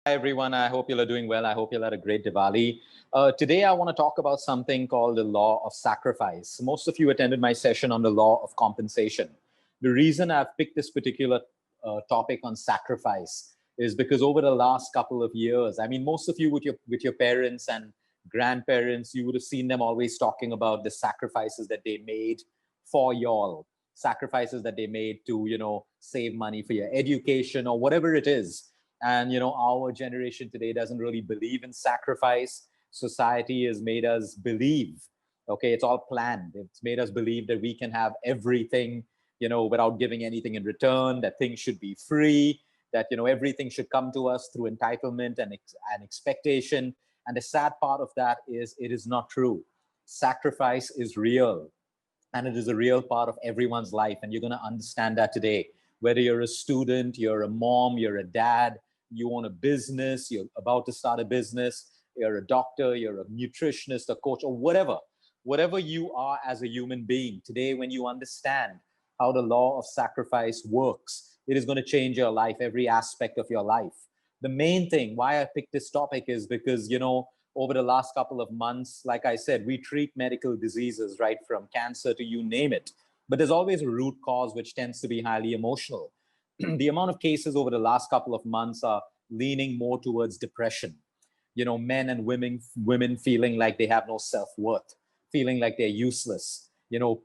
Hi, everyone. I hope you're doing well. I hope you'll had a great Diwali. Today, I want to talk about something called the law of sacrifice. Most of you attended my session on the law of compensation. The reason I've picked this particular topic on sacrifice is because over the last couple of years, I mean, most of you with your parents and grandparents, you would have seen them always talking about the sacrifices that they made for y'all, sacrifices that they made to, save money for your education or whatever it is. And our generation today doesn't really believe in sacrifice. Society has made us believe, okay, it's all planned. It's made us believe that we can have everything, without giving anything in return, that things should be free, that everything should come to us through entitlement and expectation. And the sad part of that is it is not true. Sacrifice is real, and it is a real part of everyone's life, and you're going to understand that today. Whether you're a student, you're a mom, you're a dad, you own a business, you're about to start a business, you're a doctor, you're a nutritionist, a coach, or whatever you are as a human being today, when you understand how the law of sacrifice works, it is going to change your life, every aspect of your life. The main thing why I picked this topic is because over the last couple of months, like I said, we treat medical diseases, right, from cancer to you name it. But there's always a root cause, which tends to be highly emotional. The amount of cases over the last couple of months are leaning more towards depression. Men and women feeling like they have no self-worth, feeling like they're useless.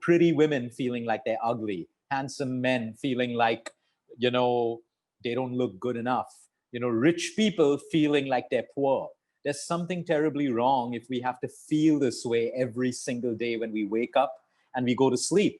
Pretty women feeling like they're ugly, handsome men feeling like, they don't look good enough. Rich people feeling like they're poor. There's something terribly wrong if we have to feel this way every single day when we wake up and we go to sleep.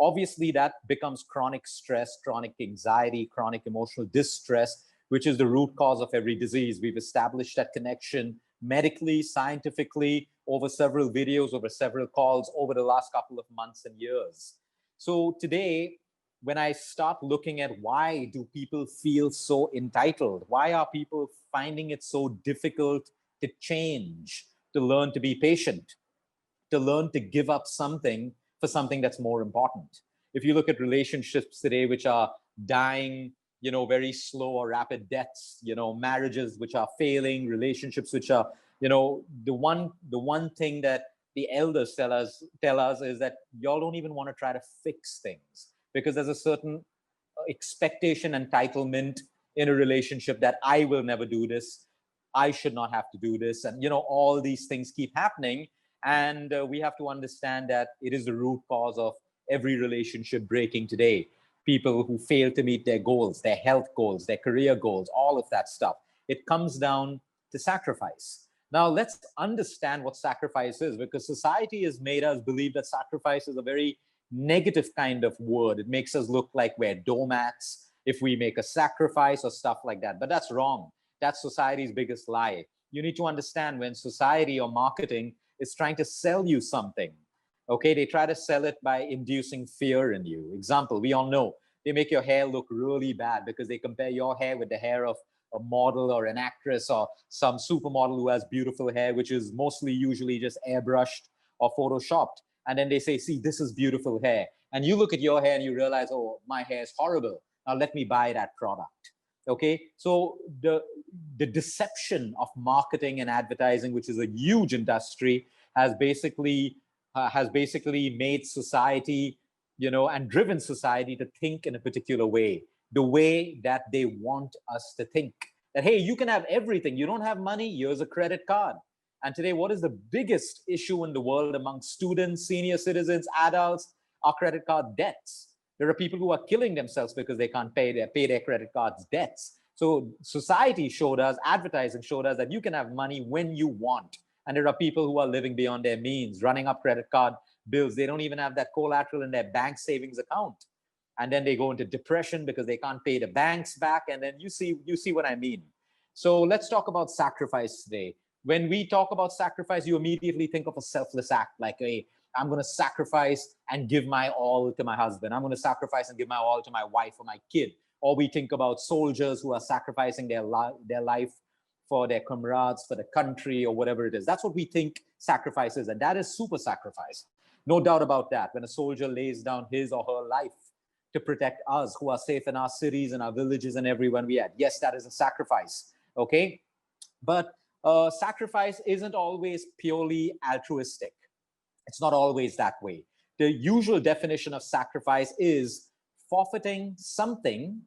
Obviously, that becomes chronic stress, chronic anxiety, chronic emotional distress, which is the root cause of every disease. We've established that connection medically, scientifically, over several videos, over several calls, over the last couple of months and years. So today, when I start looking at why do people feel so entitled, why are people finding it so difficult to change, to learn to be patient, to learn to give up something for something that's more important. If you look at relationships today, which are dying, very slow or rapid deaths, marriages which are failing, relationships which are, the one thing that the elders tell us is that y'all don't even want to try to fix things because there's a certain expectation, entitlement in a relationship that I will never do this, I should not have to do this, and all these things keep happening. And we have to understand that it is the root cause of every relationship breaking today. People who fail to meet their goals, their health goals, their career goals, all of that stuff. It comes down to sacrifice. Now, let's understand what sacrifice is, because society has made us believe that sacrifice is a very negative kind of word. It makes us look like we're doormats if we make a sacrifice or stuff like that. But that's wrong. That's society's biggest lie. You need to understand when society or marketing is trying to sell you something. Okay, they try to sell it by inducing fear in you. Example, we all know they make your hair look really bad because they compare your hair with the hair of a model or an actress or some supermodel who has beautiful hair, which is mostly usually just airbrushed or photoshopped. And then they say, see, this is beautiful hair. And you look at your hair and you realize, oh, my hair is horrible. Now let me buy that product. Okay, so the deception of marketing and advertising, which is a huge industry, has basically made society, and driven society to think in a particular way, the way that they want us to think. That hey, you can have everything. You don't have money. Here's a credit card. And today, what is the biggest issue in the world among students, senior citizens, adults? Are credit card debts. There are people who are killing themselves because they can't pay their credit cards debts. So society showed us, advertising showed us that you can have money when you want. And there are people who are living beyond their means, running up credit card bills. They don't even have that collateral in their bank savings account. And then they go into depression because they can't pay the banks back. And then you see what I mean. So let's talk about sacrifice today. When we talk about sacrifice, you immediately think of a selfless act, like I'm going to sacrifice and give my all to my husband. I'm going to sacrifice and give my all to my wife or my kid. Or we think about soldiers who are sacrificing their life for their comrades, for the country, or whatever it is. That's what we think sacrifice is. And that is super sacrifice. No doubt about that. When a soldier lays down his or her life to protect us who are safe in our cities and our villages and everyone we at, yes, that is a sacrifice. Okay. But sacrifice isn't always purely altruistic. It's not always that way. The usual definition of sacrifice is forfeiting something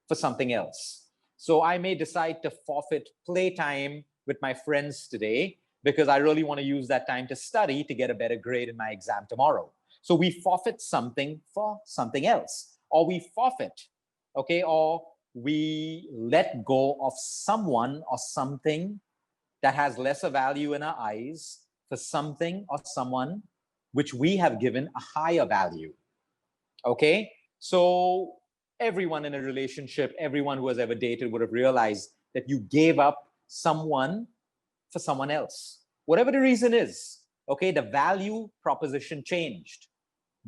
for something else. So I may decide to forfeit playtime with my friends today because I really want to use that time to study to get a better grade in my exam tomorrow. So we forfeit something for something else, or we forfeit, okay, or we let go of someone or something that has lesser value in our eyes for something or someone which we have given a higher value. Okay. So everyone in a relationship, everyone who has ever dated would have realized that you gave up someone for someone else. Whatever the reason is, okay, the value proposition changed.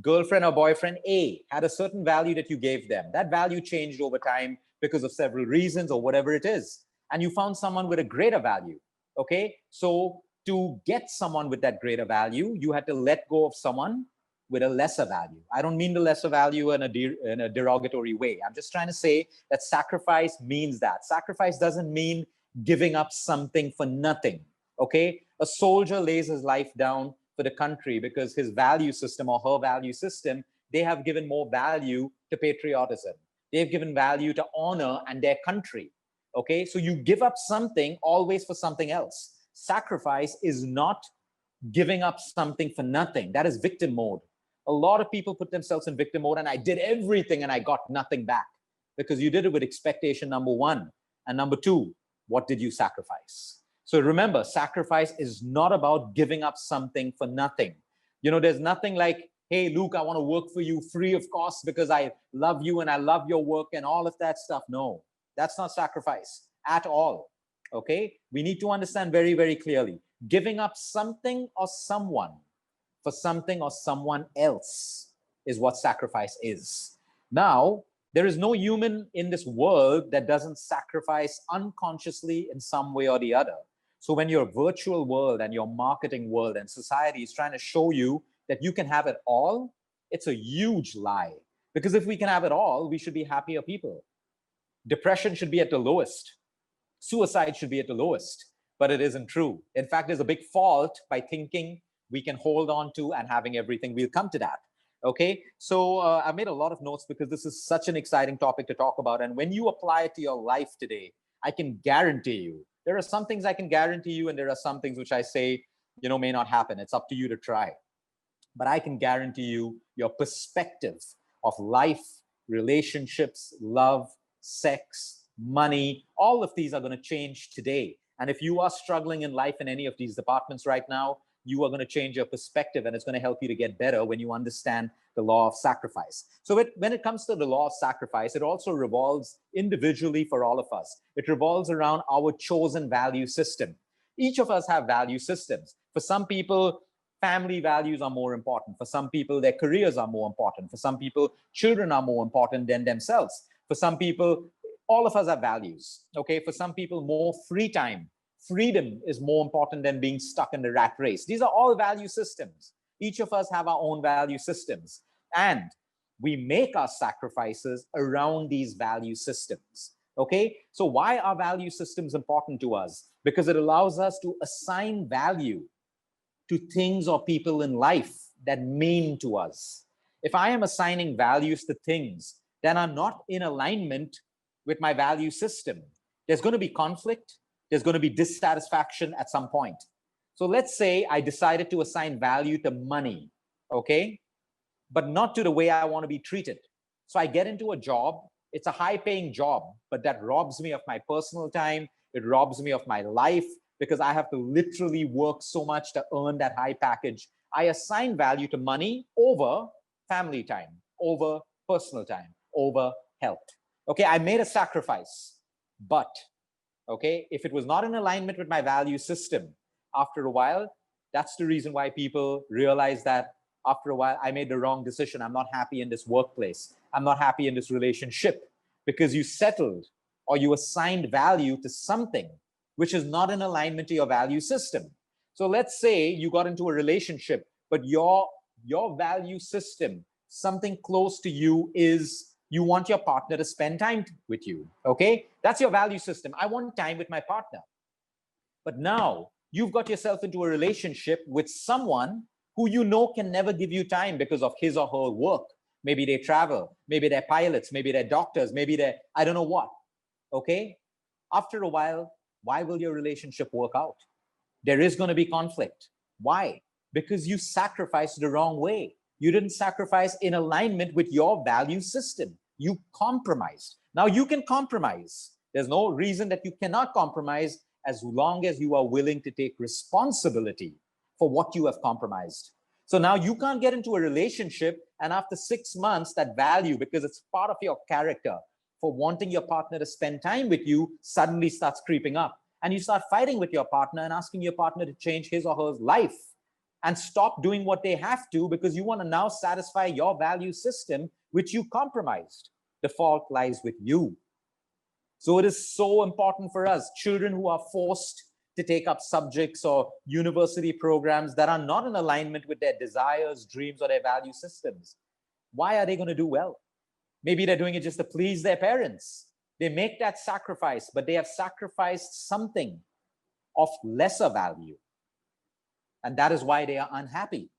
Girlfriend or boyfriend A had a certain value that you gave them. That value changed over time because of several reasons or whatever it is. And you found someone with a greater value. Okay. So to get someone with that greater value, you had to let go of someone with a lesser value. I don't mean the lesser value in a derogatory way. I'm just trying to say that sacrifice means that. Sacrifice doesn't mean giving up something for nothing. Okay. A soldier lays his life down for the country because his value system or her value system, they have given more value to patriotism. They've given value to honor and their country. Okay. So you give up something always for something else. Sacrifice is not giving up something for nothing. That is victim mode. A lot of people put themselves in victim mode, and I did everything and I got nothing back because you did it with expectation, number one. And number two, what did you sacrifice? So remember, sacrifice is not about giving up something for nothing. You know, there's nothing like, hey, Luke, I want to work for you free of cost because I love you and I love your work and all of that stuff. No, that's not sacrifice at all. Okay. We need to understand very, very clearly, giving up something or someone for something or someone else is what sacrifice is. Now, there is no human in this world that doesn't sacrifice unconsciously in some way or the other. So when your virtual world and your marketing world and society is trying to show you that you can have it all, it's a huge lie. Because if we can have it all, we should be happier people. Depression should be at the lowest. Suicide should be at the lowest, but it isn't true. In fact, there's a big fault by thinking we can hold on to and having everything. We'll come to that. Okay. So I made a lot of notes because this is such an exciting topic to talk about. And when you apply it to your life today, I can guarantee you, there are some things I can guarantee you, and there are some things which I say, may not happen. It's up to you to try. But I can guarantee you your perspective of life, relationships, love, sex, money, all of these are going to change today. And if you are struggling in life in any of these departments right now, you are going to change your perspective, and it's going to help you to get better when you understand the law of sacrifice. So when it comes to the law of sacrifice, it also revolves individually for all of us. It revolves around our chosen value system. Each of us have value systems. For some people, family values are more important. For some people, their careers are more important. For some people, children are more important than themselves. For some people, all of us have values. Okay. For some people, more free time. Freedom is more important than being stuck in the rat race. These are all value systems. Each of us have our own value systems. And we make our sacrifices around these value systems. Okay. So why are value systems important to us? Because it allows us to assign value to things or people in life that mean to us. If I am assigning values to things that are not in alignment with my value system, there's going to be conflict. There's going to be dissatisfaction at some point. So let's say I decided to assign value to money, okay, but not to the way I want to be treated. So I get into a job. It's a high-paying job, but that robs me of my personal time. It robs me of my life because I have to literally work so much to earn that high package. I assign value to money over family time, over personal time, over health. Okay, I made a sacrifice, but okay, if it was not in alignment with my value system, after a while, that's the reason why people realize that after a while, I made the wrong decision. I'm not happy in this workplace. I'm not happy in this relationship because you settled or you assigned value to something which is not in alignment to your value system. So let's say you got into a relationship, but your value system, something close to you is You want your partner to spend time with you. Okay, that's your value system. I want time with my partner. But now you've got yourself into a relationship with someone who you know can never give you time because of his or her work. Maybe they travel, maybe they're pilots, maybe they're doctors, maybe they're, I don't know what. Okay, after a while, why will your relationship work out? There is going to be conflict. Why? Because you sacrificed the wrong way. You didn't sacrifice in alignment with your value system. You compromised. Now you can compromise. There's no reason that you cannot compromise as long as you are willing to take responsibility for what you have compromised. So now you can't get into a relationship and after 6 months, that value, because it's part of your character for wanting your partner to spend time with you, suddenly starts creeping up. And you start fighting with your partner and asking your partner to change his or her life and stop doing what they have to because you want to now satisfy your value system, which you compromised. The fault lies with you. So it is so important for us, children who are forced to take up subjects or university programs that are not in alignment with their desires, dreams, or their value systems. Why are they going to do well? Maybe they're doing it just to please their parents. They make that sacrifice, but they have sacrificed something of lesser value. And that is why they are unhappy.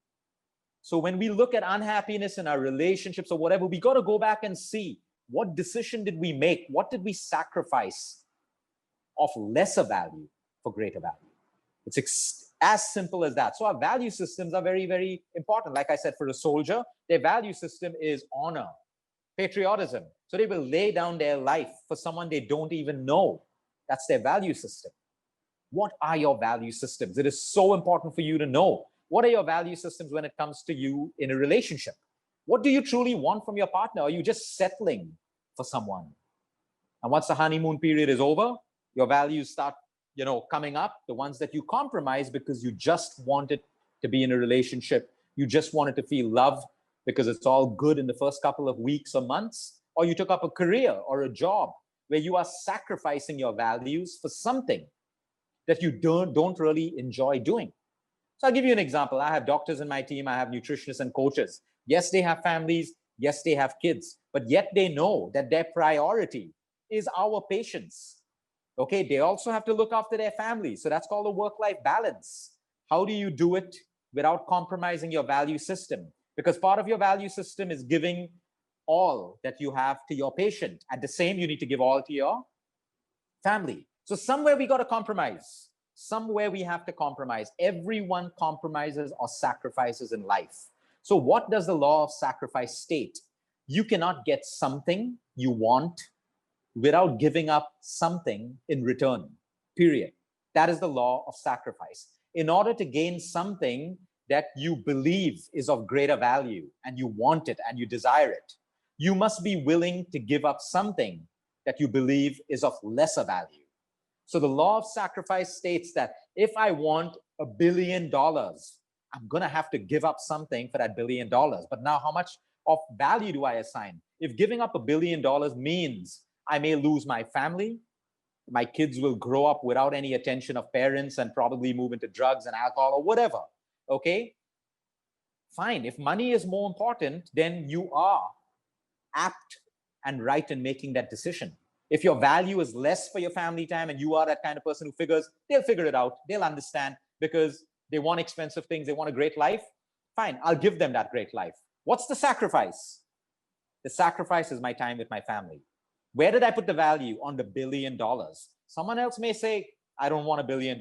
So when we look at unhappiness in our relationships or whatever, we got to go back and see, what decision did we make? What did we sacrifice of lesser value for greater value? It's as simple as that. So our value systems are very, very important. Like I said, for a soldier, their value system is honor, patriotism. So they will lay down their life for someone they don't even know. That's their value system. What are your value systems? It is so important for you to know. What are your value systems when it comes to you in a relationship? What do you truly want from your partner? Are you just settling for someone? And once the honeymoon period is over, your values start, coming up, the ones that you compromise because you just wanted to be in a relationship. You just wanted to feel love because it's all good in the first couple of weeks or months, or you took up a career or a job where you are sacrificing your values for something that you don't really enjoy doing. So I'll give you an example. I have doctors in my team. I have nutritionists and coaches. Yes, they have families. Yes, they have kids, but yet they know that their priority is our patients. Okay, they also have to look after their families. So that's called a work-life balance. How do you do it without compromising your value system? Because part of your value system is giving all that you have to your patient. At the same, you need to give all to your family. So somewhere we got to compromise. Somewhere we have to compromise. Everyone compromises or sacrifices in life. So what does the law of sacrifice state? You cannot get something you want without giving up something in return, period. That is the law of sacrifice. In order to gain something that you believe is of greater value and you want it and you desire it, you must be willing to give up something that you believe is of lesser value. So the law of sacrifice states that if I want $1 billion, I'm going to have to give up something for that $1 billion. But now how much of value do I assign? If giving up $1 billion means I may lose my family, my kids will grow up without any attention of parents and probably move into drugs and alcohol or whatever. Okay, fine. If money is more important, then you are apt and right in making that decision. If your value is less for your family time and you are that kind of person who figures, they'll figure it out, they'll understand because they want expensive things, they want a great life, fine, I'll give them that great life. What's the sacrifice? The sacrifice is my time with my family. Where did I put the value? On the $1 billion. Someone else may say, I don't want $1 billion.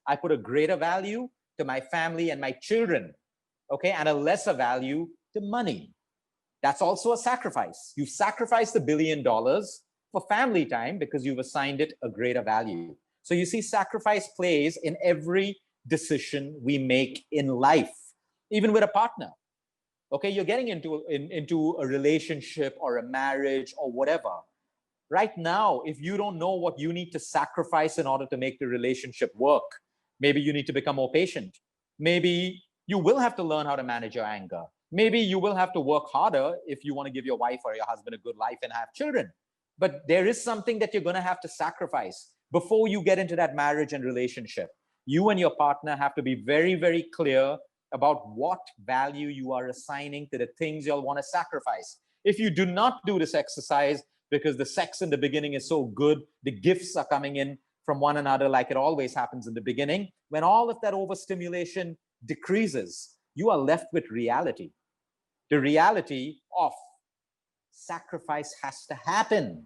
I put a greater value to my family and my children, okay, and a lesser value to money. That's also a sacrifice. You've sacrificed $1 billion for family time because you've assigned it a greater value. So you see, sacrifice plays in every decision we make in life, even with a partner. Okay, you're getting into a relationship or a marriage or whatever. Right now, if you don't know what you need to sacrifice in order to make the relationship work, maybe you need to become more patient. Maybe you will have to learn how to manage your anger. Maybe you will have to work harder if you want to give your wife or your husband a good life and have children. But there is something that you're going to have to sacrifice before you get into that marriage and relationship. You and your partner have to be very, very clear about what value you are assigning to the things you'll want to sacrifice. If you do not do this exercise because the sex in the beginning is so good, the gifts are coming in from one another like it always happens in the beginning, when all of that overstimulation decreases, you are left with reality. The reality of sacrifice has to happen.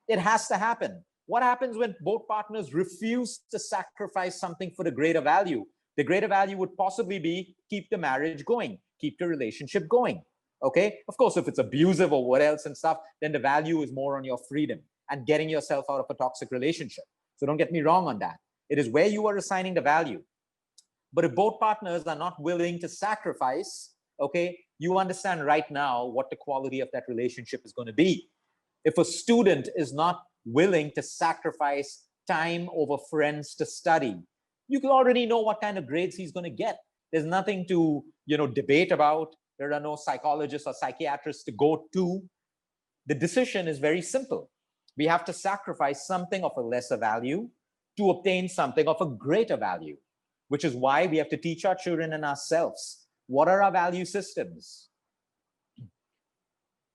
It has to happen. What happens when both partners refuse to sacrifice something for the greater value? The greater value would possibly be keep the marriage going, keep the relationship going. Okay. Of course, if it's abusive or what else and stuff, then the value is more on your freedom and getting yourself out of a toxic relationship. So don't get me wrong on that. It is where you are assigning the value. But if both partners are not willing to sacrifice, okay, you understand right now what the quality of that relationship is going to be. If a student is not willing to sacrifice time over friends to study, you can already know what kind of grades he's going to get. There's nothing to, debate about. There are no psychologists or psychiatrists to go to. The decision is very simple. We have to sacrifice something of a lesser value to obtain something of a greater value, which is why we have to teach our children and ourselves. What are our value systems?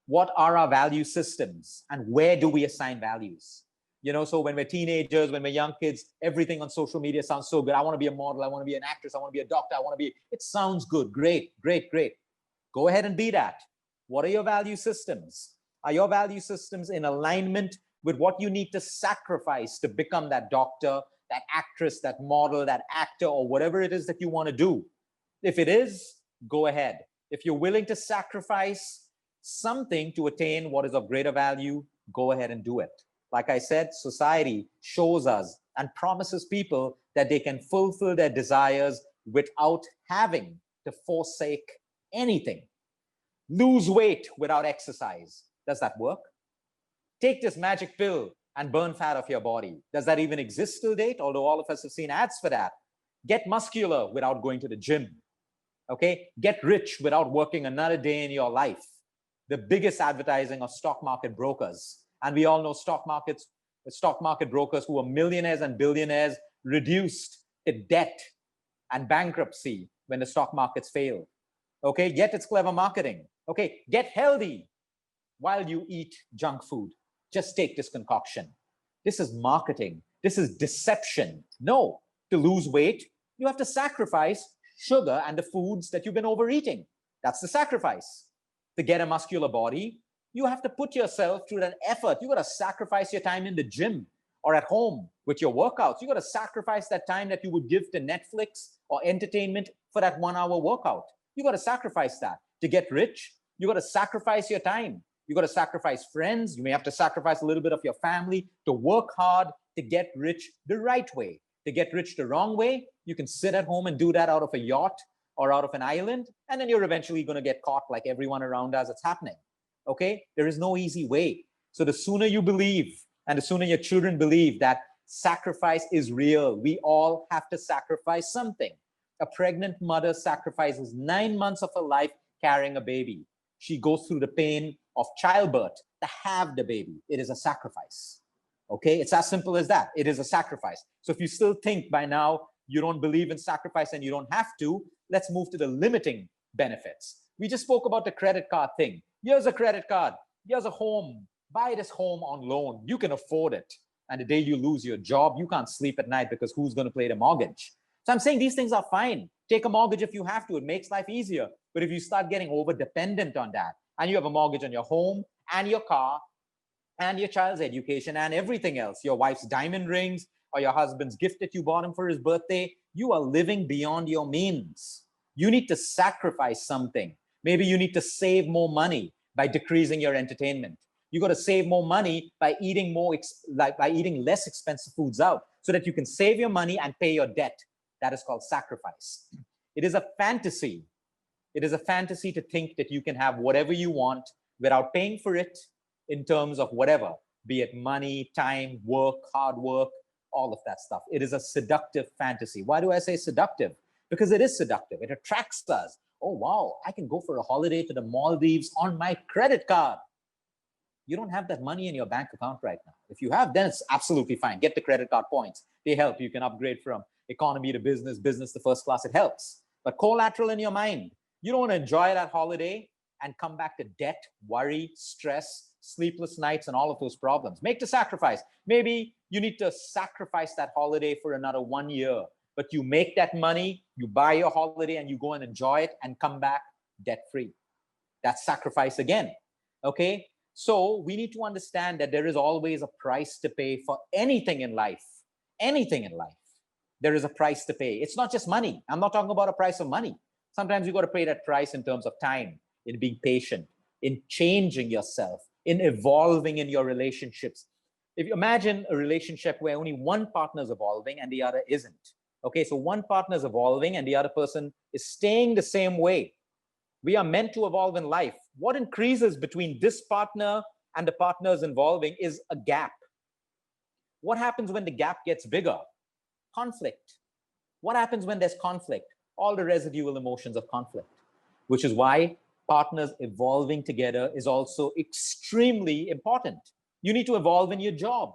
What are our value systems and where do we assign values? So when we're teenagers, when we're young kids, everything on social media sounds so good. I want to be a model. I want to be an actress. I want to be a doctor. It sounds good. Great, great, great. Go ahead and be that. What are your value systems? Are your value systems in alignment with what you need to sacrifice to become that doctor, that actress, that model, that actor, or whatever it is that you want to do? If it is, go ahead. If you're willing to sacrifice something to attain what is of greater value, go ahead and do it. Like I said, society shows us and promises people that they can fulfill their desires without having to forsake anything. Lose weight without exercise. Does that work? Take this magic pill and burn fat off your body. Does that even exist till date? Although all of us have seen ads for that. Get muscular without going to the gym. Okay? Get rich without working another day in your life. The biggest advertising of stock market brokers. And we all know stock market brokers who are millionaires and billionaires reduced to debt and bankruptcy when the stock markets failed. Okay? Yet it's clever marketing. Okay? Get healthy while you eat junk food. Just take this concoction. This is marketing. This is deception. No, to lose weight, you have to sacrifice sugar and the foods that you've been overeating. That's the sacrifice. To get a muscular body, you have to put yourself through that effort. You got to sacrifice your time in the gym or at home with your workouts. You got to sacrifice that time that you would give to Netflix or entertainment for that 1 hour workout. You got to sacrifice that. To get rich, you got to sacrifice your time. You got to sacrifice friends. You may have to sacrifice a little bit of your family to work hard to get rich the right way. To get rich the wrong way, you can sit at home and do that out of a yacht or out of an island, and then you're eventually going to get caught like everyone around us. It's happening. Okay? There is no easy way. So the sooner you believe and the sooner your children believe that sacrifice is real, we all have to sacrifice something. A pregnant mother sacrifices 9 months of her life carrying a baby. She goes through the pain of childbirth to have the baby. It is a sacrifice. Okay? It's as simple as that. It is a sacrifice. So if you still think by now you don't believe in sacrifice and you don't have to, let's move to the limiting benefits. We just spoke about the credit card thing. Here's a credit card. Here's a home. Buy this home on loan. You can afford it. And the day you lose your job, you can't sleep at night because who's going to pay the mortgage? So I'm saying these things are fine. Take a mortgage if you have to. It makes life easier. But if you start getting over dependent on that, and you have a mortgage on your home and your car and your child's education and everything else, your wife's diamond rings or your husband's gift that you bought him for his birthday, you are living beyond your means. You need to sacrifice something. Maybe you need to save more money by decreasing your entertainment. You got to save more money by eating eating less expensive foods out so that you can save your money and pay your debt. That is called sacrifice. It is a fantasy. It is a fantasy to think that you can have whatever you want without paying for it in terms of whatever, be it money, time, work, hard work, all of that stuff. It is a seductive fantasy. Why do I say seductive? Because it is seductive. It attracts us. Oh, wow, I can go for a holiday to the Maldives on my credit card. You don't have that money in your bank account right now. If you have, then it's absolutely fine. Get the credit card points. They help. You can upgrade from economy to business, business to first class. It helps. But collateral in your mind. You don't want to enjoy that holiday and come back to debt, worry, stress, sleepless nights, and all of those problems. Make the sacrifice. Maybe you need to sacrifice that holiday for another 1 year, but you make that money, you buy your holiday, and you go and enjoy it and come back debt-free. That's sacrifice again. Okay? So we need to understand that there is always a price to pay for anything in life. Anything in life. There is a price to pay. It's not just money. I'm not talking about a price of money. Sometimes you got to pay that price in terms of time, in being patient, in changing yourself, in evolving in your relationships. If you imagine a relationship where only one partner is evolving and the other isn't. Okay, so one partner is evolving and the other person is staying the same way. We are meant to evolve in life. What increases between this partner and the partners involving is a gap. What happens when the gap gets bigger? Conflict. What happens when there's conflict? All the residual emotions of conflict, which is why partners evolving together is also extremely important. You need to evolve in your job.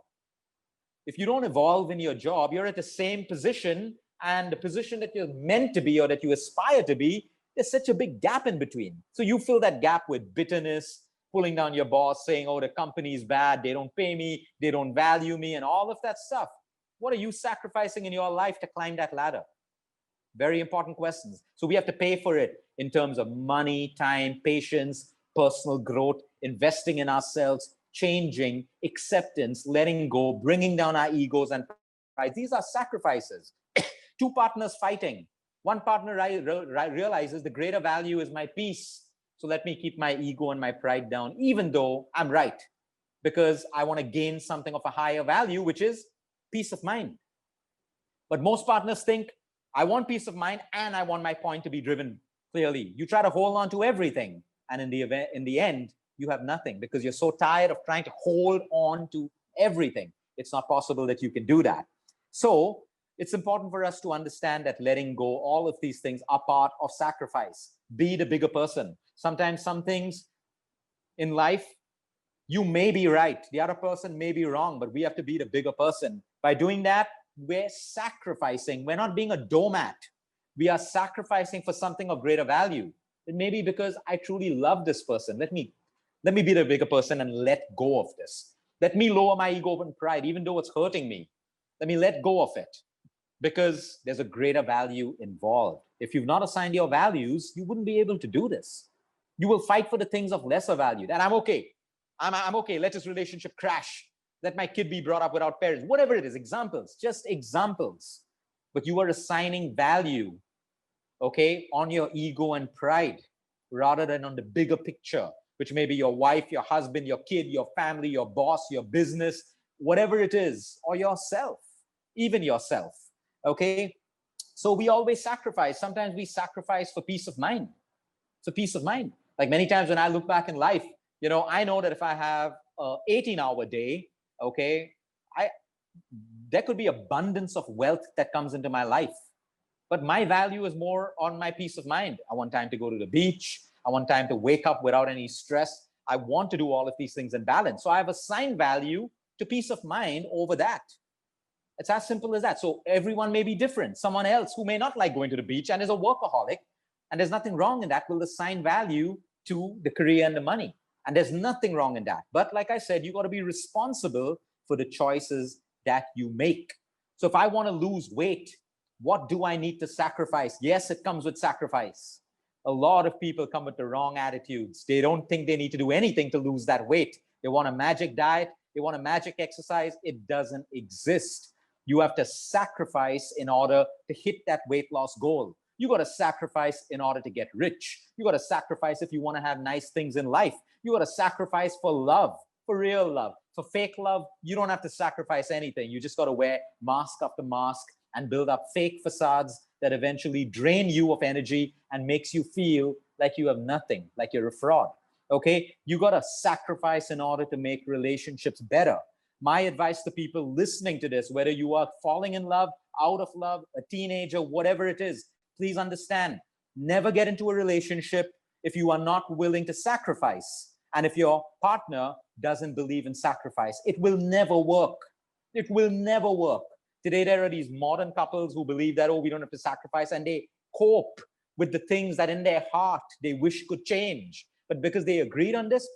If you don't evolve in your job, you're at the same position, and the position that you're meant to be or that you aspire to be, there's such a big gap in between. So you fill that gap with bitterness, pulling down your boss, saying, oh, the company is bad, they don't pay me, they don't value me, and all of that stuff. What are you sacrificing in your life to climb that ladder? Very important questions. So we have to pay for it in terms of money, time, patience, personal growth, investing in ourselves, changing, acceptance, letting go, bringing down our egos and pride. These are sacrifices. Two partners fighting. One partner realizes the greater value is my peace. So let me keep my ego and my pride down, even though I'm right, because I want to gain something of a higher value, which is peace of mind. But most partners think, I want peace of mind and I want my point to be driven clearly. You try to hold on to everything, and in the end, you have nothing because you're so tired of trying to hold on to everything. It's not possible that you can do that. So it's important for us to understand that letting go, all of these things are part of sacrifice. Be the bigger person. Sometimes some things in life, you may be right, the other person may be wrong, but we have to be the bigger person. By doing that, we're sacrificing. We're not being a doormat. We are sacrificing for something of greater value. It may be because I truly love this person. Let me be the bigger person and let go of this. Let me lower my ego and pride, even though it's hurting me. Let me let go of it because there's a greater value involved. If you've not assigned your values, you wouldn't be able to do this. You will fight for the things of lesser value. And I'm okay. I'm okay. Let this relationship crash. Let my kid be brought up without parents. Whatever it is, examples, just examples. But you are assigning value, okay, on your ego and pride rather than on the bigger picture, which may be your wife, your husband, your kid, your family, your boss, your business, whatever it is, or yourself, even yourself, okay? So we always sacrifice. Sometimes we sacrifice for peace of mind. It's a peace of mind. Like many times when I look back in life, you know, I know that if I have an 18-hour day, okay, there could be abundance of wealth that comes into my life. But my value is more on my peace of mind. I want time to go to the beach. I want time to wake up without any stress. I want to do all of these things in balance. So I have assigned value to peace of mind over that. It's as simple as that. So everyone may be different. Someone else who may not like going to the beach and is a workaholic, and there's nothing wrong in that, will assign value to the career and the money. And there's nothing wrong in that. But like I said, you got to be responsible for the choices that you make. So if I want to lose weight, what do I need to sacrifice? Yes, it comes with sacrifice. A lot of people come with the wrong attitudes. They don't think they need to do anything to lose that weight. They want a magic diet. They want a magic exercise. It doesn't exist. You have to sacrifice in order to hit that weight loss goal. You got to sacrifice in order to get rich. You got to sacrifice if you want to have nice things in life. You got to sacrifice for love, for real love. For fake love, you don't have to sacrifice anything. You just got to wear mask after mask and build up fake facades that eventually drain you of energy and makes you feel like you have nothing, like you're a fraud. Okay? You got to sacrifice in order to make relationships better. My advice to people listening to this, whether you are falling in love, out of love, a teenager, whatever it is, please understand, never get into a relationship if you are not willing to sacrifice. And if your partner doesn't believe in sacrifice, it will never work. It will never work. Today, there are these modern couples who believe that, oh, we don't have to sacrifice, and they cope with the things that in their heart they wish could change. But because they agreed on this,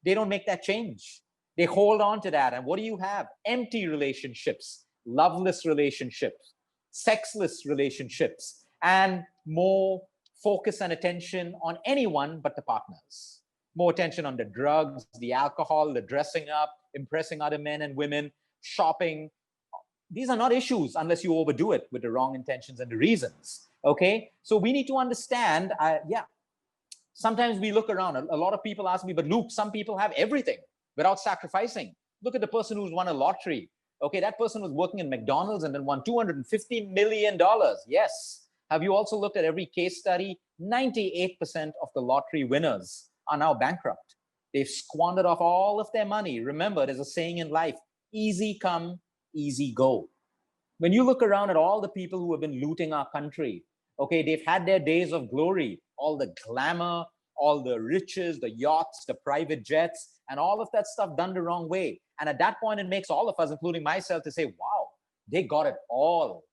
they don't make that change. They hold on to that. And what do you have? Empty relationships, loveless relationships, sexless relationships, and more focus and attention on anyone but the partners. More attention on the drugs, the alcohol, the dressing up, impressing other men and women, shopping. These are not issues unless you overdo it with the wrong intentions and the reasons. Okay, so we need to understand. Sometimes we look around. A lot of people ask me, but Luke, some people have everything without sacrificing. Look at the person who's won a lottery. Okay, that person was working in McDonald's and then won $250 million. Yes. Have you also looked at every case study? 98% of the lottery winners are now bankrupt. They've squandered off all of their money. Remember, there's a saying in life, easy come, easy go. When you look around at all the people who have been looting our country, okay, they've had their days of glory, all the glamour, all the riches, the yachts, the private jets, and all of that stuff done the wrong way. And at that point, it makes all of us, including myself, to say, wow, they got it all.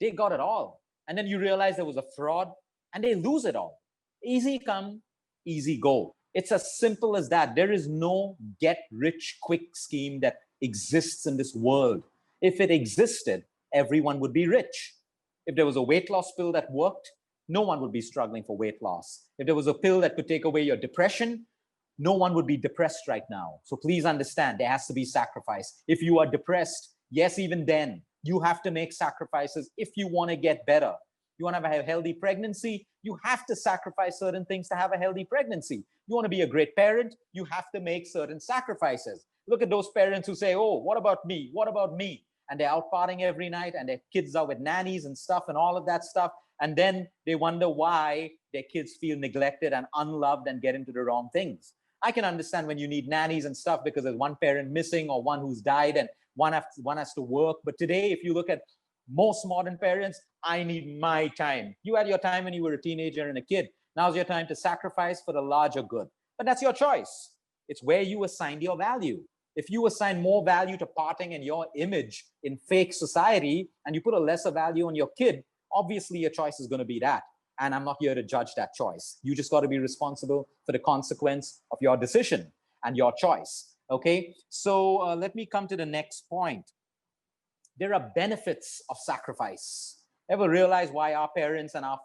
They got it all. And then you realize there was a fraud and they lose it all. Easy come, easy go. It's as simple as that. There is no get rich quick scheme that exists in this world. If it existed, everyone would be rich. If there was a weight loss pill that worked, no one would be struggling for weight loss. If there was a pill that could take away your depression, no one would be depressed right now. So please understand, there has to be sacrifice. If you are depressed, yes, even then, you have to make sacrifices if you want to get better. You want to have a healthy pregnancy, you have to sacrifice certain things to have a healthy pregnancy. You want to be a great parent, you have to make certain sacrifices. Look at those parents who say, oh, what about me? What about me? And they're out partying every night and their kids are with nannies and stuff and all of that stuff. And then they wonder why their kids feel neglected and unloved and get into the wrong things. I can understand when you need nannies and stuff because there's one parent missing or one who's died and one has to work. But today, if you look at most modern parents, I need my time. You had your time when you were a teenager and a kid. Now's your time to sacrifice for the larger good. But that's your choice. It's where you assigned your value. If you assign more value to parting and your image in fake society and you put a lesser value on your kid, obviously your choice is going to be that. And I'm not here to judge that choice. You just got to be responsible for the consequence of your decision and your choice. Okay, so let me come to the next point. There are benefits of sacrifice. Ever realize why our parents and our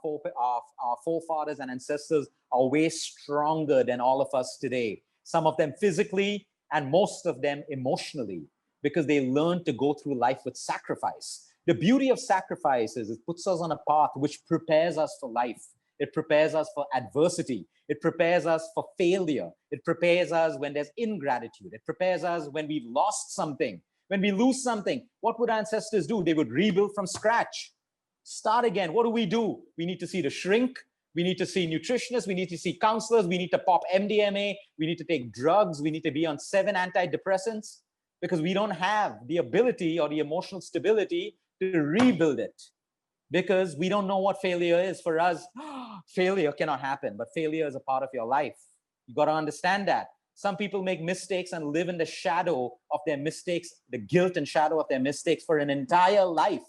forefathers and ancestors are way stronger than all of us today? Some of them physically and most of them emotionally, because they learned to go through life with sacrifice. The beauty of sacrifice is it puts us on a path which prepares us for life. It prepares us for adversity. It prepares us for failure. It prepares us when there's ingratitude. It prepares us when we've lost something. When we lose something, what would ancestors do? They would rebuild from scratch. Start again. What do? We need to see the shrink. We need to see nutritionists. We need to see counselors. We need to pop MDMA. We need to take drugs. We need to be on 7 antidepressants because we don't have the ability or the emotional stability to rebuild it because we don't know what failure is. For us, failure cannot happen, but failure is a part of your life. You got to understand that. Some people make mistakes and live in the shadow of their mistakes, the guilt and shadow of their mistakes for an entire life,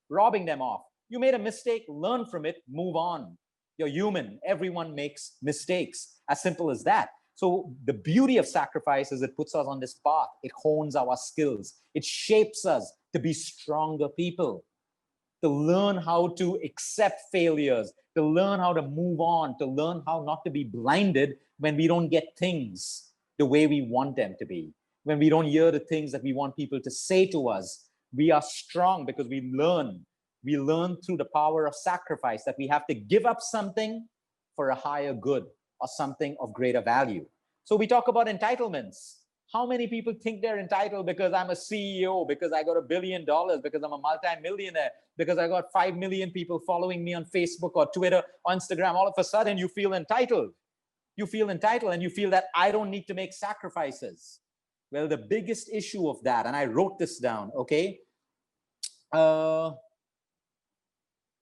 robbing them off. You made a mistake, learn from it, move on. You're human. Everyone makes mistakes. As simple as that. So the beauty of sacrifice is it puts us on this path. It hones our skills. It shapes us to be stronger people, to learn how to accept failures, to learn how to move on, to learn how not to be blinded when we don't get things the way we want them to be. When we don't hear the things that we want people to say to us, we are strong because we learn. We learn through the power of sacrifice that we have to give up something for a higher good or something of greater value. So we talk about entitlements. How many people think they're entitled because I'm a CEO, because I got $1 billion, because I'm a multi-millionaire, because I got 5 million people following me on Facebook or Twitter or Instagram? All of a sudden you feel entitled. You feel entitled and you feel that I don't need to make sacrifices. Well, the biggest issue of that, and I wrote this down, okay?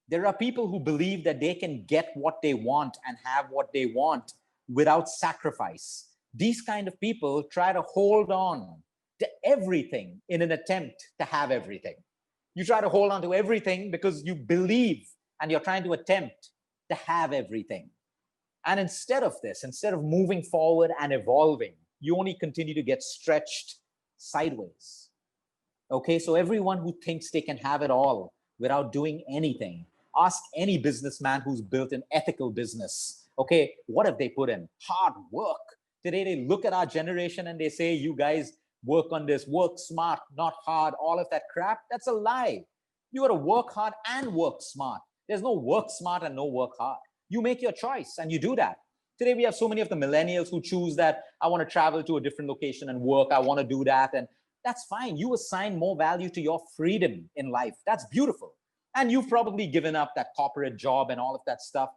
There are people who believe that they can get what they want and have what they want without sacrifice. These kind of people try to hold on to everything in an attempt to have everything. You try to hold on to everything because you believe and you're trying to attempt to have everything. And instead of this, instead of moving forward and evolving, you only continue to get stretched sideways. Okay, so everyone who thinks they can have it all without doing anything, ask any businessman who's built an ethical business. Okay, what have they put in? Hard work. Today they look at our generation and they say, you guys work on this, work smart, not hard, all of that crap. That's a lie. You got to work hard and work smart. There's no work smart and no work hard. You make your choice and you do that. Today we have so many of the millennials who choose that I want to travel to a different location and work. I want to do that. And that's fine. You assign more value to your freedom in life. That's beautiful. And you've probably given up that corporate job and all of that stuff.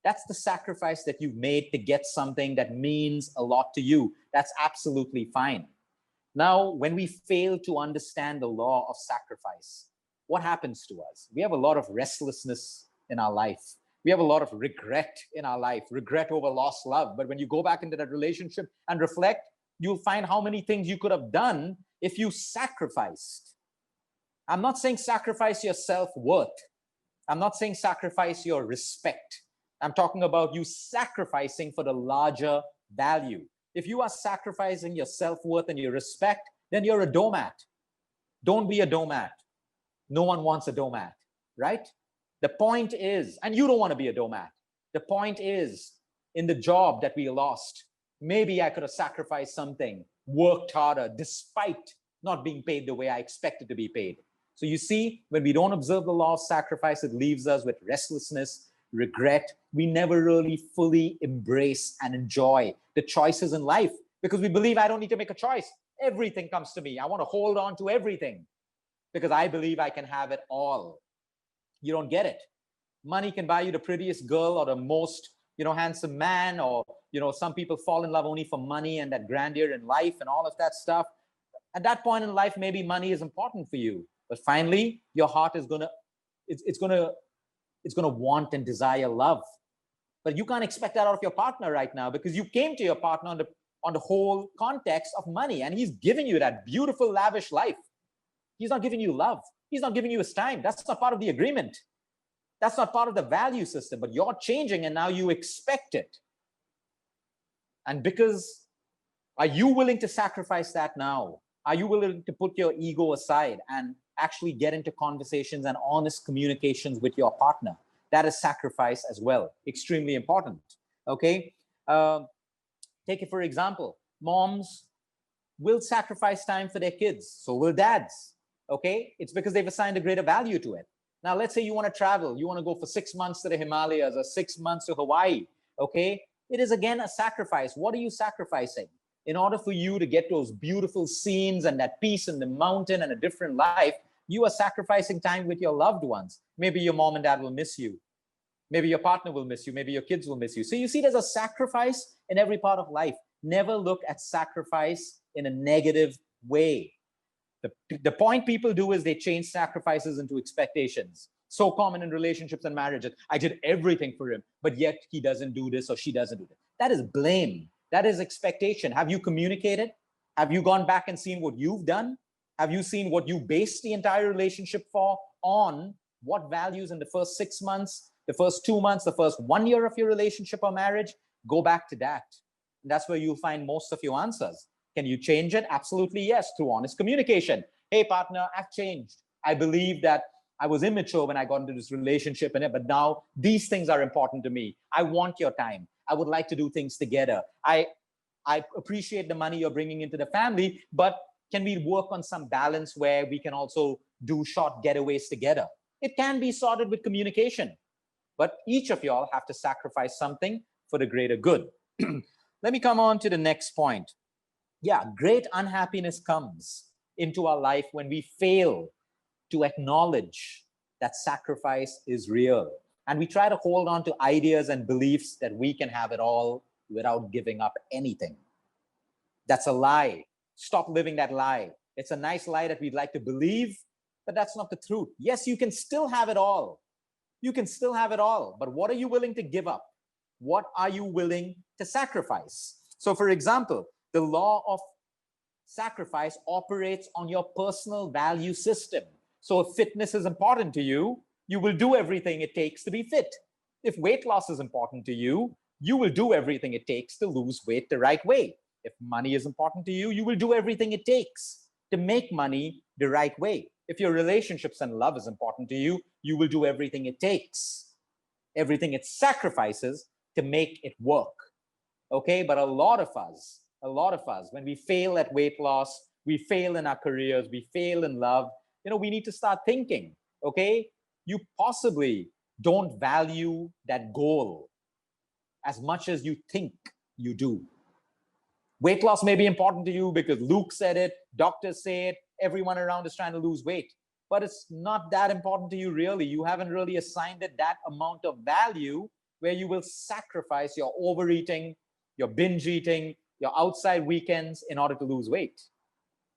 That's the sacrifice that you've made to get something that means a lot to you. That's absolutely fine. Now, when we fail to understand the law of sacrifice, what happens to us? We have a lot of restlessness in our life. We have a lot of regret in our life, regret over lost love. But when you go back into that relationship and reflect, you'll find how many things you could have done if you sacrificed. I'm not saying sacrifice your self-worth. I'm not saying sacrifice your respect. I'm talking about you sacrificing for the larger value. If you are sacrificing your self-worth and your respect, then you're a doormat. Don't be a doormat. No one wants a doormat, right? The point is, and you don't want to be a doormat. The point is, in the job that we lost, maybe I could have sacrificed something, worked harder, despite not being paid the way I expected to be paid. So you see, when we don't observe the law of sacrifice, it leaves us with restlessness, regret. We never really fully embrace and enjoy the choices in life because we believe I don't need to make a choice. Everything comes to me. I want to hold on to everything because I believe I can have it all. You don't get it. Money can buy you the prettiest girl or the most, handsome man, or, some people fall in love only for money and that grandeur in life and all of that stuff. At that point in life, maybe money is important for you, but finally your heart is it's going to want and desire love. But you can't expect that out of your partner right now because you came to your partner on the whole context of money, and he's giving you that beautiful, lavish life. He's not giving you love. He's not giving you his time. That's not part of the agreement. That's not part of the value system, but you're changing and now you expect it. And because, are you willing to sacrifice that now? Are you willing to put your ego aside and actually get into conversations and honest communications with your partner? That is sacrifice as well. Extremely important. Okay. Take it for example, moms will sacrifice time for their kids. So will dads. Okay. It's because they've assigned a greater value to it. Now, let's say you want to travel. You want to go for 6 months to the Himalayas or 6 months to Hawaii. Okay. It is again a sacrifice. What are you sacrificing? In order for you to get those beautiful scenes and that peace in the mountain and a different life, you are sacrificing time with your loved ones. Maybe your mom and dad will miss you. Maybe your partner will miss you. Maybe your kids will miss you. So you see, there's a sacrifice in every part of life. Never look at sacrifice in a negative way. The point people do is they change sacrifices into expectations. So common in relationships and marriages. I did everything for him, but yet he doesn't do this or she doesn't do that. That is blame. That is expectation. Have you communicated? Have you gone back and seen what you've done? Have you seen what you based the entire relationship for on? What values in the first 6 months, the first 2 months, the first 1 year of your relationship or marriage? Go back to that. And that's where you'll find most of your answers. Can you change it? Absolutely yes, through honest communication. Hey partner, I've changed. I believe that I was immature when I got into this relationship, but now these things are important to me. I want your time. I would like to do things together. I appreciate the money you're bringing into the family, but can we work on some balance where we can also do short getaways together? It can be sorted with communication, but each of y'all have to sacrifice something for the greater good. Let me come on to the next point. Yeah, great unhappiness comes into our life when we fail to acknowledge that sacrifice is real. And we try to hold on to ideas and beliefs that we can have it all without giving up anything. That's a lie. Stop living that lie. It's a nice lie that we'd like to believe, but that's not the truth. Yes, you can still have it all. You can still have it all, but what are you willing to give up? What are you willing to sacrifice? So for example, the law of sacrifice operates on your personal value system. So if fitness is important to you, you will do everything it takes to be fit. If weight loss is important to you, you will do everything it takes to lose weight the right way. If money is important to you, you will do everything it takes to make money the right way. If your relationships and love is important to you, you will do everything it takes, everything it sacrifices to make it work. Okay, but a lot of us, when we fail at weight loss, we fail in our careers, we fail in love, we need to start thinking, okay, you possibly don't value that goal as much as you think you do. Weight loss may be important to you because Luke said it, doctors say it, everyone around is trying to lose weight, but it's not that important to you really. You haven't really assigned it that amount of value where you will sacrifice your overeating, your binge eating, your outside weekends in order to lose weight.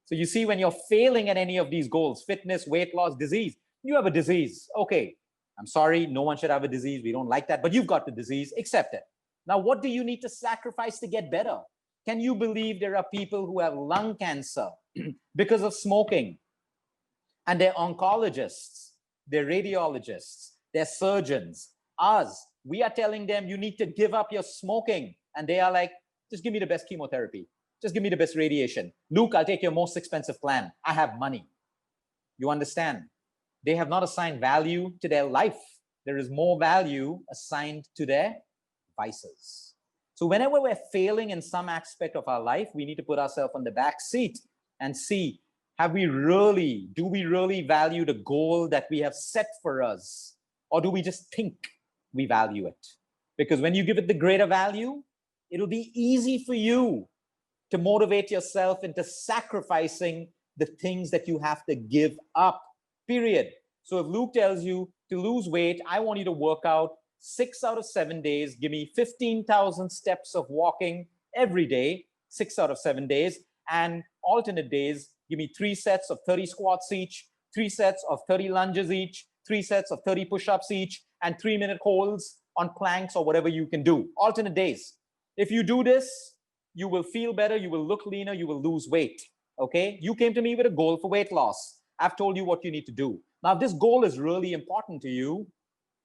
So you see, when you're failing at any of these goals, fitness, weight loss, disease, you have a disease. Okay, I'm sorry, no one should have a disease. We don't like that, but you've got the disease, accept it. Now, what do you need to sacrifice to get better? Can you believe there are people who have lung cancer because of smoking? And they're oncologists, they're radiologists, they're surgeons. Us, we are telling them you need to give up your smoking. And they are like, just give me the best chemotherapy. Just give me the best radiation. Luke, I'll take your most expensive plan. I have money. You understand? They have not assigned value to their life. There is more value assigned to their vices. So whenever we're failing in some aspect of our life, we need to put ourselves on the back seat and see, do we really value the goal that we have set for us? Or do we just think we value it? Because when you give it the greater value, it'll be easy for you to motivate yourself into sacrificing the things that you have to give up, period. So if Luke tells you to lose weight, I want you to work out 6 out of 7 days, give me 15,000 steps of walking every day, 6 out of 7 days, and alternate days, give me 3 sets of 30 squats each, 3 sets of 30 lunges each, 3 sets of 30 push-ups each, and 3-minute holds on planks or whatever you can do, alternate days. If you do this, you will feel better, you will look leaner, you will lose weight, okay? You came to me with a goal for weight loss. I've told you what you need to do. Now, if this goal is really important to you,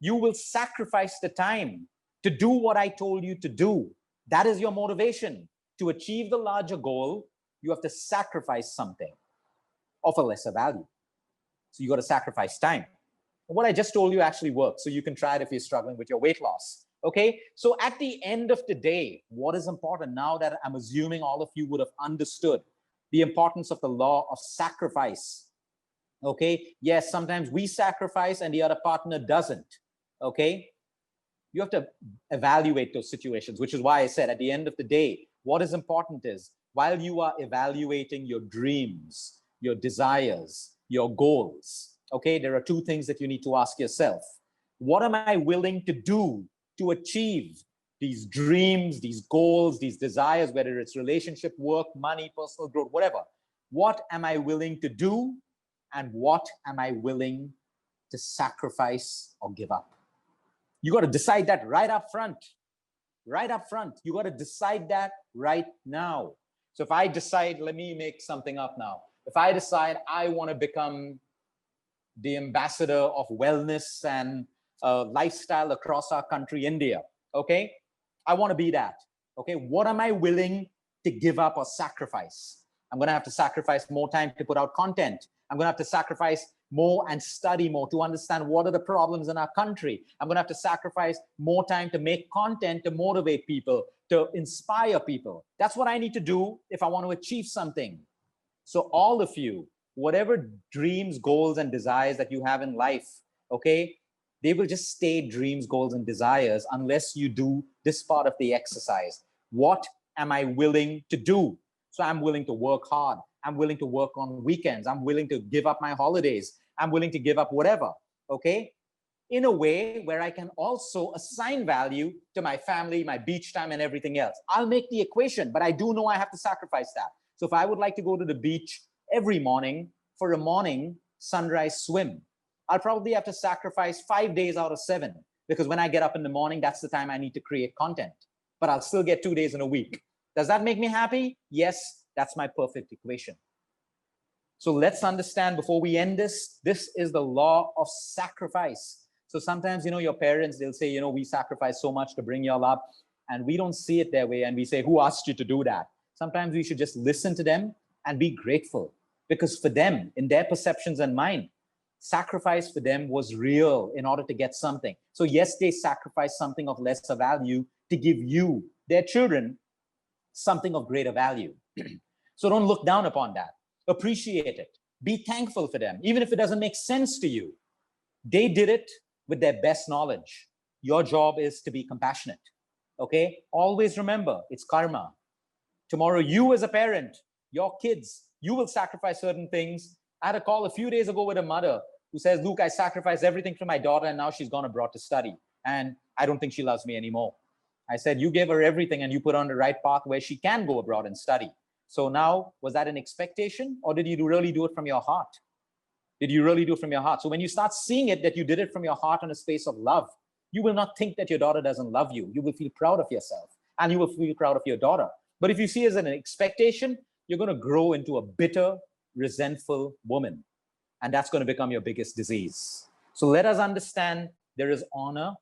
you will sacrifice the time to do what I told you to do. That is your motivation. To achieve the larger goal, you have to sacrifice something of a lesser value. So you got to sacrifice time. What I just told you actually works. So you can try it if you're struggling with your weight loss. Okay, so at the end of the day, what is important now that I'm assuming all of you would have understood the importance of the law of sacrifice? Okay, yes, sometimes we sacrifice and the other partner doesn't. Okay, you have to evaluate those situations, which is why I said at the end of the day, what is important is while you are evaluating your dreams, your desires, your goals, okay, there are 2 things that you need to ask yourself. What am I willing to do to achieve these dreams, these goals, these desires, whether it's relationship, work, money, personal growth, whatever? What am I willing to do? And what am I willing to sacrifice or give up? You got to decide that right up front. Right up front. You got to decide that right now. So if I decide, let me make something up now. If I decide I want to become the ambassador of wellness and lifestyle across our country, India, okay? I want to be that, okay? What am I willing to give up or sacrifice? I'm going to have to sacrifice more time to put out content. I'm going to have to sacrifice more and study more to understand what are the problems in our country. I'm going to have to sacrifice more time to make content to motivate people, to inspire people. That's what I need to do if I want to achieve something. So all of you, whatever dreams, goals, and desires that you have in life, okay, they will just stay dreams, goals, and desires unless you do this part of the exercise. What am I willing to do? So I'm willing to work hard. I'm willing to work on weekends. I'm willing to give up my holidays. I'm willing to give up whatever, okay? In a way where I can also assign value to my family, my beach time, and everything else. I'll make the equation, but I do know I have to sacrifice that. So if I would like to go to the beach every morning for a morning sunrise swim, I'll probably have to sacrifice 5 days out of 7 because when I get up in the morning, that's the time I need to create content. But I'll still get 2 days in a week. Does that make me happy? Yes, that's my perfect equation. So let's understand before we end this is the law of sacrifice. So sometimes, your parents, they'll say, we sacrifice so much to bring you all up. and we don't see it their way, and we say, who asked you to do that? Sometimes we should just listen to them and be grateful, because for them, in their perceptions and mine, sacrifice for them was real in order to get something. So yes, they sacrificed something of lesser value to give you, their children, something of greater value. So don't look down upon that. Appreciate it. Be thankful for them, even if it doesn't make sense to you. They did it with their best knowledge. Your job is to be compassionate. Okay? Always remember, it's karma. Tomorrow, you as a parent, your kids, you will sacrifice certain things. I had a call a few days ago with a mother who says, Luke, I sacrificed everything for my daughter, and now she's gone abroad to study. And I don't think she loves me anymore. I said, you gave her everything and you put her on the right path where she can go abroad and study. So now, was that an expectation, or did you really do it from your heart? Did you really do it from your heart? So when you start seeing it, that you did it from your heart in a space of love, you will not think that your daughter doesn't love you. You will feel proud of yourself, and you will feel proud of your daughter. But if you see it as an expectation, you're going to grow into a bitter, resentful woman. And that's going to become your biggest disease. So let us understand there is honor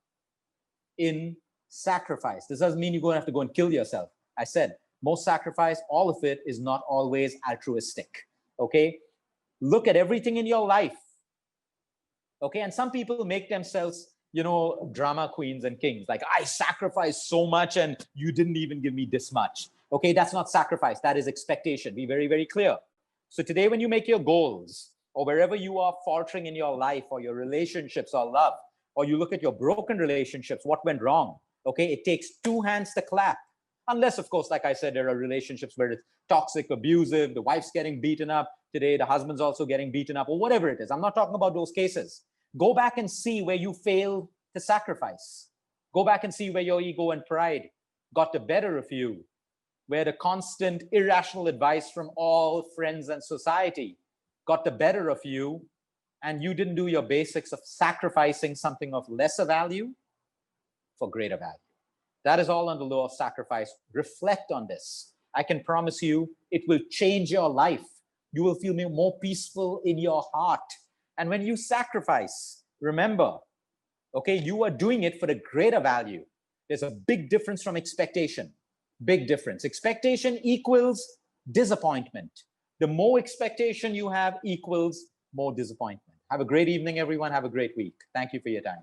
in sacrifice. This doesn't mean you're going to have to go and kill yourself. I said, most sacrifice, all of it is not always altruistic. Okay? Look at everything in your life. Okay? And some people make themselves, drama queens and kings. Like, I sacrificed so much and you didn't even give me this much. Okay? That's not sacrifice. That is expectation. Be very, very clear. So today, when you make your goals, or wherever you are faltering in your life or your relationships or love, or you look at your broken relationships, what went wrong? Okay? It takes two hands to clap. Unless, of course, like I said, there are relationships where it's toxic, abusive, the wife's getting beaten up today, the husband's also getting beaten up, or whatever it is. I'm not talking about those cases. Go back and see where you failed to sacrifice. Go back and see where your ego and pride got the better of you, where the constant irrational advice from all friends and society got the better of you, and you didn't do your basics of sacrificing something of lesser value for greater value. That is all on the law of sacrifice. Reflect on this. I can promise you it will change your life. You will feel more peaceful in your heart. And when you sacrifice, remember, okay, you are doing it for the greater value. There's a big difference from expectation. Big difference. Expectation equals disappointment. The more expectation you have equals more disappointment. Have a great evening, everyone. Have a great week. Thank you for your time.